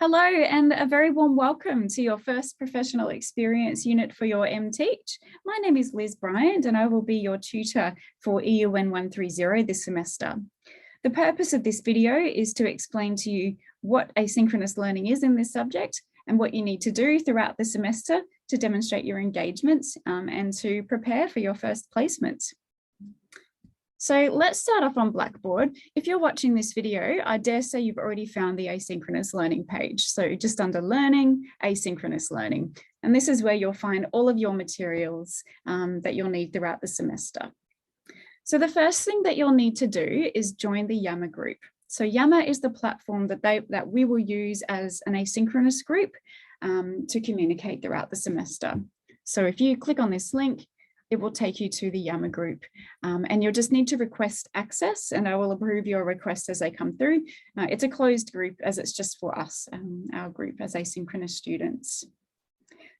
Hello and a very warm welcome to your first professional experience unit for your MTeach. My name is Liz Bryant and I will be your tutor for EUN130 this semester. The purpose of this video is to explain to you what asynchronous learning is in this subject and what you need to do throughout the semester to demonstrate your engagement and to prepare for your first placement. So let's start off on Blackboard. If you're watching this video, I dare say you've already found the asynchronous learning page. So just under learning, asynchronous learning. And this is where you'll find all of your materials that you'll need throughout the semester. So the first thing that you'll need to do is join the Yammer group. So Yammer is the platform that we will use as an asynchronous group to communicate throughout the semester. So if you click on this link, it will take you to the Yammer group and you'll just need to request access and I will approve your requests as they come through. It's a closed group as it's just for us, our group as asynchronous students.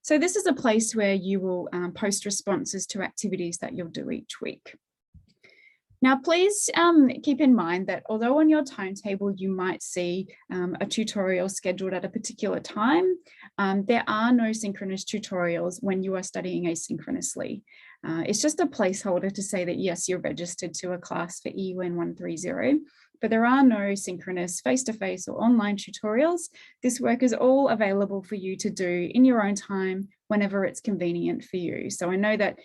So this is a place where you will post responses to activities that you'll do each week. Now, please keep in mind that although on your timetable you might see a tutorial scheduled at a particular time, there are no synchronous tutorials when you are studying asynchronously. It's just a placeholder to say that, yes, you're registered to a class for EUN130, but there are no synchronous face-to-face or online tutorials. This work is all available for you to do in your own time, whenever it's convenient for you. So I know that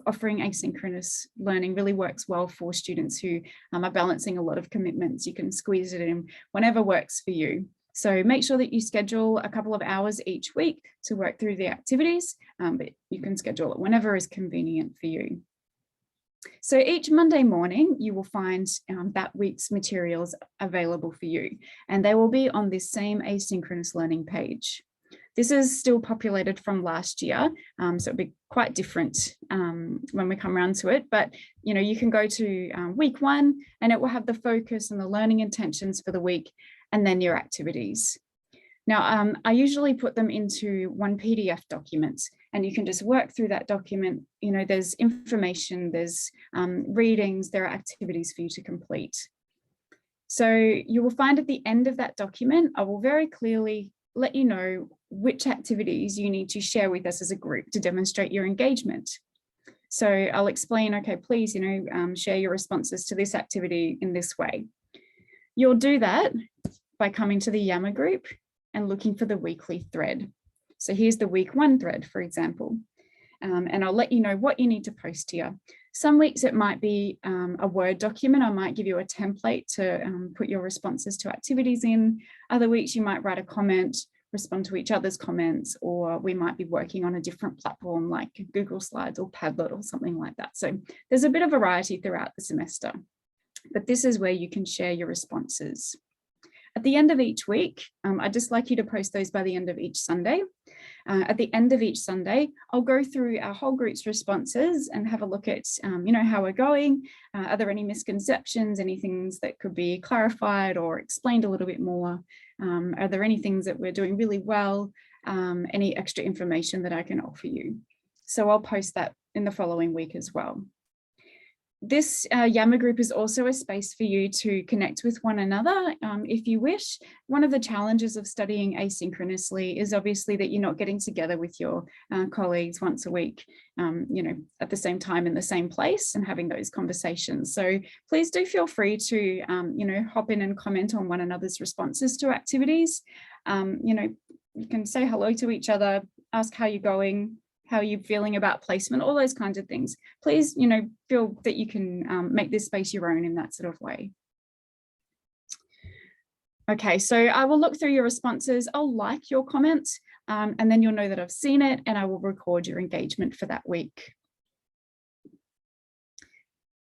offering asynchronous learning really works well for students who are balancing a lot of commitments. You can squeeze it in whenever works for you. So make sure that you schedule a couple of hours each week to work through the activities, but you can schedule it whenever is convenient for you. So each Monday morning, you will find that week's materials available for you, and they will be on this same asynchronous learning page. This is still populated from last year, so it'll be quite different when we come around to it. But you can go to week 1 and it will have the focus and the learning intentions for the week and then your activities. Now, I usually put them into one PDF document and you can just work through that document. There's information, there's readings, there are activities for you to complete. So you will find at the end of that document, I will very clearly let you know which activities you need to share with us as a group to demonstrate your engagement. So I'll explain, okay, please, share your responses to this activity in this way. You'll do that by coming to the Yammer group and looking for the weekly thread. So here's the week 1 thread, for example, and I'll let you know what you need to post here. Some weeks it might be a Word document. I might give you a template to put your responses to activities in. Other weeks you might write a comment, respond to each other's comments, or we might be working on a different platform like Google Slides or Padlet or something like that. So there's a bit of variety throughout the semester, but this is where you can share your responses. At the end of each week, I'd just like you to post those by the end of each Sunday. At the end of each Sunday, I'll go through our whole group's responses and have a look at, how we're going. Are there any misconceptions, any things that could be clarified or explained a little bit more? Are there any things that we're doing really well? Any extra information that I can offer you? So I'll post that in the following week as well. This Yammer group is also a space for you to connect with one another if you wish. One of the challenges of studying asynchronously is obviously that you're not getting together with your colleagues once a week, at the same time in the same place and having those conversations. So please do feel free to, hop in and comment on one another's responses to activities. You can say hello to each other, ask how you're going, how you're feeling about placement, all those kinds of things. Please, feel that you can make this space your own in that sort of way. Okay, so I will look through your responses. I'll like your comments and then you'll know that I've seen it and I will record your engagement for that week.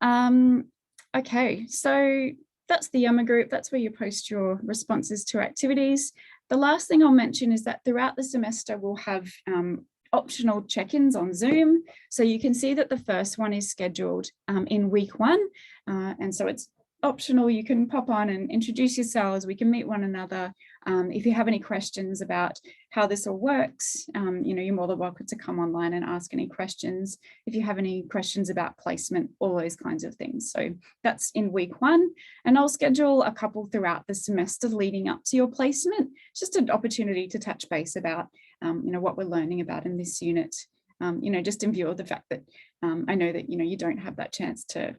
Okay, so that's the Yammer group. That's where you post your responses to activities. The last thing I'll mention is that throughout the semester, we'll have optional check-ins on Zoom. So you can see that the first one is scheduled in week 1. And so it's optional, you can pop on and introduce yourselves. We can meet one another. If you have any questions about how this all works, you're more than welcome to come online and ask any questions. If you have any questions about placement, all those kinds of things. So that's in week 1, and I'll schedule a couple throughout the semester leading up to your placement. It's just an opportunity to touch base about, what we're learning about in this unit. Just in view of the fact that I know that, you don't have that chance to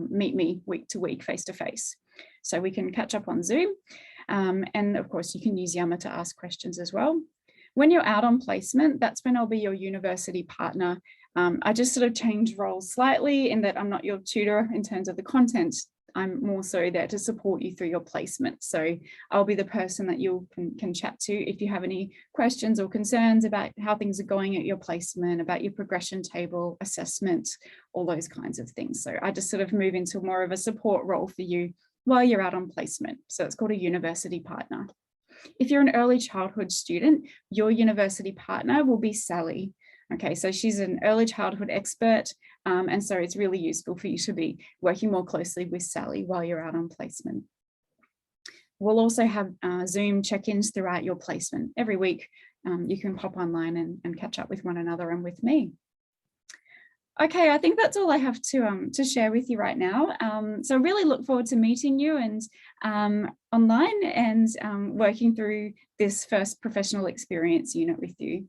meet me week to week, face to face. So we can catch up on Zoom. And of course, you can use Yammer to ask questions as well. When you're out on placement, that's when I'll be your university partner. I just sort of changed roles slightly in that I'm not your tutor in terms of the content. I'm more so there to support you through your placement. So I'll be the person that you can chat to if you have any questions or concerns about how things are going at your placement, about your progression table, assessment, all those kinds of things. So I just sort of move into more of a support role for you while you're out on placement. So it's called a university partner. If you're an early childhood student, your university partner will be Sally. Okay, so she's an early childhood expert, and so it's really useful for you to be working more closely with Sally while you're out on placement. We'll also have Zoom check-ins throughout your placement. Every week, you can pop online and catch up with one another and with me. Okay, I think that's all I have to share with you right now. So I really look forward to meeting you and online and working through this first professional experience unit with you.